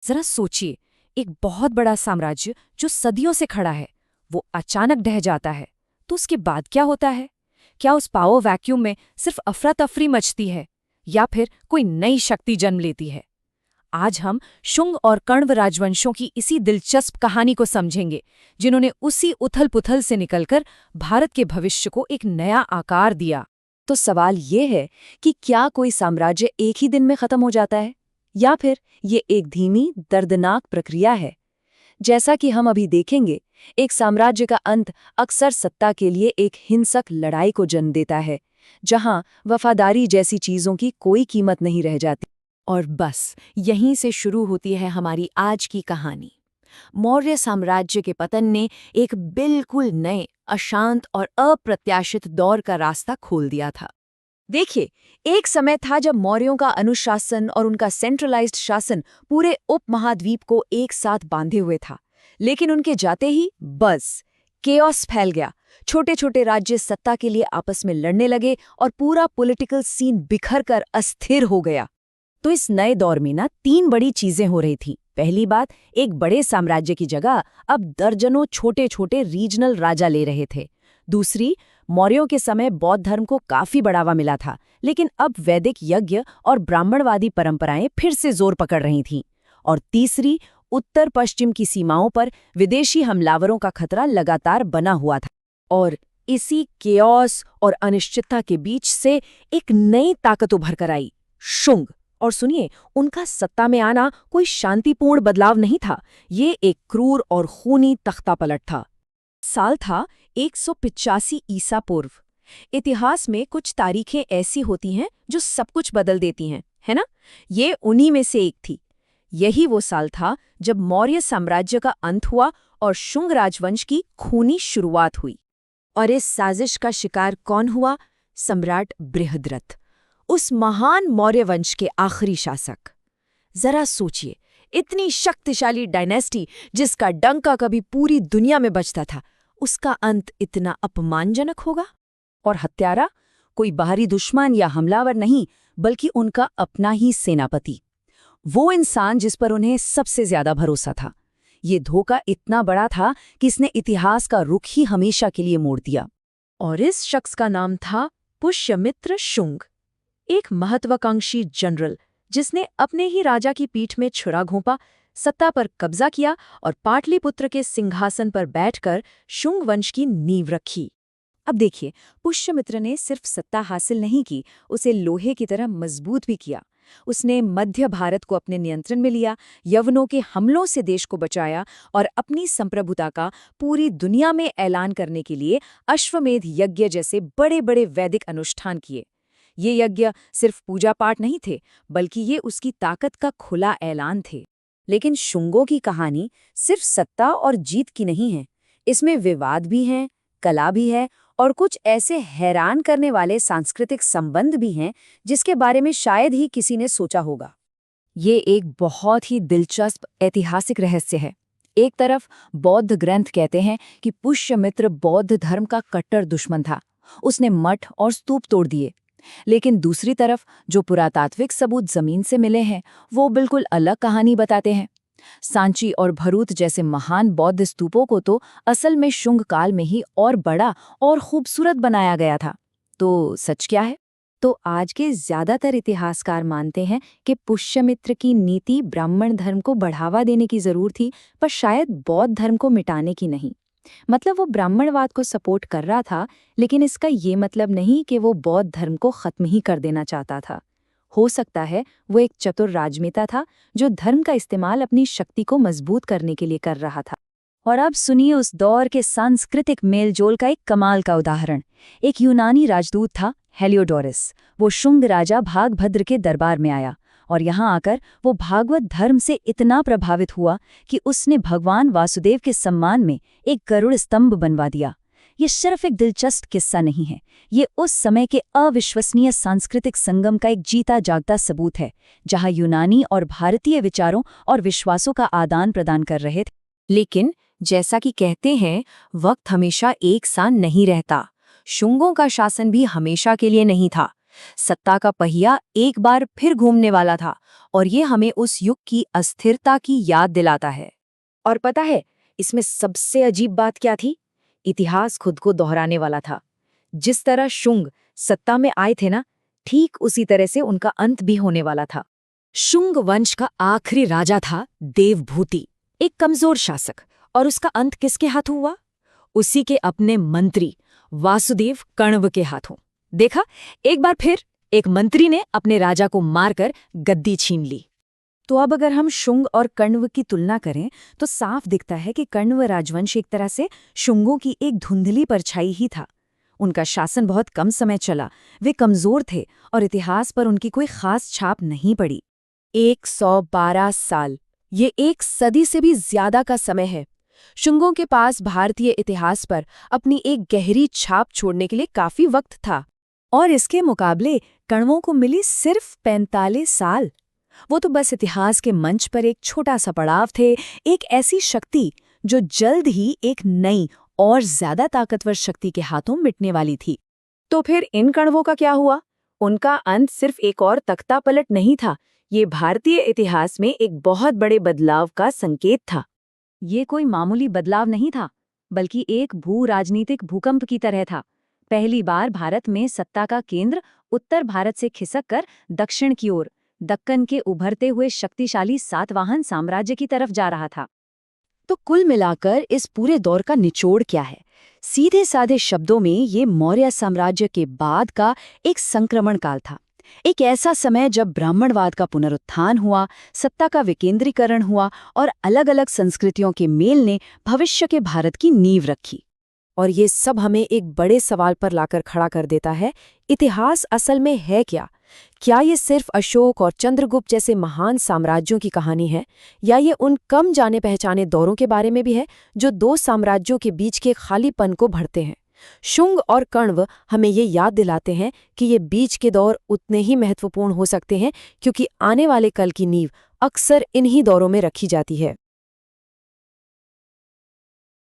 जरा सोचिए, एक बहुत बड़ा साम्राज्य जो सदियों से खड़ा है, वो अचानक ढह जाता है, तो उसके बाद क्या होता है? क्या उस पावर वैक्यूम में सिर्फ अफरा तफरी मचती है, या फिर कोई नई शक्ति जन्म लेती है? आज हम शुंग और कण्व राजवंशों की इसी दिलचस्प कहानी को समझेंगे, जिन्होंने उसी उथल पुथल से निकलकर भारत के भविष्य को एक नया आकार दिया। तो सवाल ये है कि क्या कोई साम्राज्य एक ही दिन में खत्म हो जाता है, या फिर ये एक धीमी, दर्दनाक प्रक्रिया है? जैसा कि हम अभी देखेंगे, एक साम्राज्य का अंत अक्सर सत्ता के लिए एक हिंसक लड़ाई को जन्म देता है, जहां वफादारी जैसी चीजों की कोई कीमत नहीं रह जाती। और बस यहीं से शुरू होती है हमारी आज की कहानी। मौर्य साम्राज्य के पतन ने एक बिल्कुल नए, अशांत और अप्रत्याशित दौर का रास्ता खोल दिया था। देखिए, एक समय था जब मौर्यों का अनुशासन और उनका सेंट्रलाइज्ड शासन पूरे उपमहाद्वीप को एक साथ बांधे हुए था। लेकिन उनके जाते ही बस केओस फैल गया। छोटे छोटे राज्य सत्ता के लिए आपस में लड़ने लगे और पूरा पॉलिटिकल सीन बिखर कर अस्थिर हो गया। तो इस नए दौर में ना 3 बड़ी चीजें हो रही थी। पहली बात, एक बड़े साम्राज्य की जगह अब दर्जनों छोटे छोटे रीजनल राजा ले रहे थे। दूसरी, मौर्यों के समय बौद्ध धर्म को काफी बढ़ावा मिला था, लेकिन अब वैदिक यज्ञ और ब्राह्मणवादी परंपराएं फिर से जोर पकड़ रही थीं। और तीसरी, उत्तर पश्चिम की सीमाओं पर विदेशी हमलावरों का खतरा लगातार बना हुआ था। और इसी केओस और अनिश्चितता के बीच से एक नई ताकत उभर कर आई, शुंग। और सुनिए, उनका सत्ता में आना कोई शांतिपूर्ण बदलाव नहीं था, ये एक क्रूर और खूनी तख्तापलट था। साल था 185 ईसा पूर्व। इतिहास में कुछ तारीखें ऐसी होती हैं जो सब कुछ बदल देती हैं, है ना? ये उन्हीं में से एक थी। यही वो साल था जब मौर्य साम्राज्य का अंत हुआ और शुंग राजवंश की खूनी शुरुआत हुई। और इस साजिश का शिकार कौन हुआ? सम्राट बृहद्रथ, उस महान मौर्य वंश के आखिरी शासक। जरा सोचिए, इतनी शक्तिशाली डायनेस्टी जिसका डंका कभी पूरी दुनिया में बजता था, उसका अंत इतना अपमानजनक होगा? और हत्यारा कोई बाहरी दुश्मन या हमलावर नहीं, बल्कि उनका अपना ही सेनापति, वो इंसान जिस पर उन्हें सबसे ज्यादा भरोसा था। ये धोखा इतना बड़ा था कि इसने इतिहास का रुख ही हमेशा के लिए मोड़ दिया। और इस शख्स का नाम था पुष्यमित्र शुंग, एक महत्वाकांक्षी जनरल जिसने अपने ही राजा की पीठ में छुरा घोंपा, सत्ता पर कब्जा किया और पाटलिपुत्र के सिंहासन पर बैठकर शुंग वंश की नींव रखी। अब देखिए, पुष्यमित्र ने सिर्फ सत्ता हासिल नहीं की, उसे लोहे की तरह मजबूत भी किया। उसने मध्य भारत को अपने नियंत्रण में लिया, यवनों के हमलों से देश को बचाया और अपनी संप्रभुता का पूरी दुनिया में ऐलान करने के लिए अश्वमेध यज्ञ जैसे बड़े बड़े वैदिक अनुष्ठान किए। ये यज्ञ सिर्फ पूजा पाठ नहीं थे, बल्कि ये उसकी ताकत का खुला ऐलान थे। लेकिन शुंगों की कहानी सिर्फ सत्ता और जीत की नहीं है। इसमें विवाद भी हैं, कला भी है और कुछ ऐसे हैरान करने वाले सांस्कृतिक संबंध भी हैं जिसके बारे में शायद ही किसी ने सोचा होगा। ये एक बहुत ही दिलचस्प ऐतिहासिक रहस्य है। एक तरफ बौद्ध ग्रंथ कहते हैं कि पुष्यमित्र बौद्ध धर्म का कट्टर दुश्मन था, उसने मठ और स्तूप तोड़ दिए। लेकिन दूसरी तरफ जो पुरातात्विक सबूत जमीन से मिले हैं, वो बिल्कुल अलग कहानी बताते हैं। सांची और भरूच जैसे महान बौद्ध स्तूपों को तो असल में शुंग काल में ही और बड़ा और खूबसूरत बनाया गया था। तो सच क्या है? तो आज के ज्यादातर इतिहासकार मानते हैं कि पुष्यमित्र की नीति ब्राह्मण धर्म को बढ़ावा देने की जरूर थी, पर शायद बौद्ध धर्म को मिटाने की नहीं। मतलब वो ब्राह्मणवाद को सपोर्ट कर रहा था, लेकिन इसका ये मतलब नहीं कि वो बौद्ध धर्म को खत्म ही कर देना चाहता था। हो सकता है वो एक चतुर राजनेता था जो धर्म का इस्तेमाल अपनी शक्ति को मजबूत करने के लिए कर रहा था। और अब सुनिए उस दौर के सांस्कृतिक मेलजोल का एक कमाल का उदाहरण। एक यूनानी राजदूत था हेलियोडोरस। वो शुंग राजा भागभद्र के दरबार में आया और यहाँ आकर वो भागवत धर्म से इतना प्रभावित हुआ कि उसने भगवान वासुदेव के सम्मान में एक गरुड़ स्तंभ बनवा दिया। ये सिर्फ एक दिलचस्प किस्सा नहीं है, ये उस समय के अविश्वसनीय सांस्कृतिक संगम का एक जीता जागता सबूत है, जहाँ यूनानी और भारतीय विचारों और विश्वासों का आदान प्रदान कर रहे थे। लेकिन जैसा कि कहते हैं, वक्त हमेशा एक सा नहीं रहता। शुंगों का शासन भी हमेशा के लिए नहीं था। सत्ता का पहिया एक बार फिर घूमने वाला था और ये हमें उस युग की अस्थिरता की याद दिलाता है। और पता है, इसमें सबसे अजीब बात क्या थी? इतिहास खुद को दोहराने वाला था। जिस तरह शुंग सत्ता में आए थे ना, ठीक उसी तरह से उनका अंत भी होने वाला था। शुंग वंश का आखिरी राजा था देवभूति, एक कमजोर शासक। और उसका अंत किसके हाथ हुआ? उसी के अपने मंत्री वासुदेव कण्व के हाथों। देखा, एक बार फिर एक मंत्री ने अपने राजा को मारकर गद्दी छीन ली। तो अब अगर हम शुंग और कण्व की तुलना करें तो साफ दिखता है कि कण्व राजवंश एक तरह से शुंगों की एक धुंधली परछाई ही था। उनका शासन बहुत कम समय चला, वे कमजोर थे और इतिहास पर उनकी कोई खास छाप नहीं पड़ी। 112 साल, ये एक सदी से भी ज्यादा का समय है। शुंगों के पास भारतीय इतिहास पर अपनी एक गहरी छाप छोड़ने के लिए काफी वक्त था। और इसके मुकाबले कण्वों को मिली सिर्फ 45 साल। वो तो बस इतिहास के मंच पर एक छोटा सा पड़ाव थे, एक ऐसी शक्ति जो जल्द ही एक नई और ज्यादा ताकतवर शक्ति के हाथों मिटने वाली थी। तो फिर इन कण्वों का क्या हुआ? उनका अंत सिर्फ एक और तख्ता पलट नहीं था, ये भारतीय इतिहास में एक बहुत बड़े बदलाव का संकेत था। ये कोई मामूली बदलाव नहीं था, बल्कि एक भू राजनीतिक भूकंप की तरह था। पहली बार भारत में सत्ता का केंद्र उत्तर भारत से खिसककर दक्षिण की ओर, दक्कन के उभरते हुए शक्तिशाली सातवाहन साम्राज्य की तरफ जा रहा था। तो कुल मिलाकर इस पूरे दौर का निचोड़ क्या है? सीधे साधे शब्दों में ये मौर्य साम्राज्य के बाद का एक संक्रमण काल था। एक ऐसा समय जब ब्राह्मणवाद का पुनरुत्थान हुआ, सत्ता का विकेंद्रीकरण हुआ और अलग-अलग संस्कृतियों के मेल ने भविष्य के भारत की नींव रखी। और ये सब हमें एक बड़े सवाल पर लाकर खड़ा कर देता है, इतिहास असल में है क्या? क्या ये सिर्फ अशोक और चंद्रगुप्त जैसे महान साम्राज्यों की कहानी है, या ये उन कम जाने पहचाने दौरों के बारे में भी है जो दो साम्राज्यों के बीच के खालीपन को भरते हैं? शुंग और कण्व हमें ये याद दिलाते हैं कि ये बीच के दौर उतने ही महत्वपूर्ण हो सकते हैं, क्योंकि आने वाले कल की नींव अक्सर इन्हीं दौरों में रखी जाती है।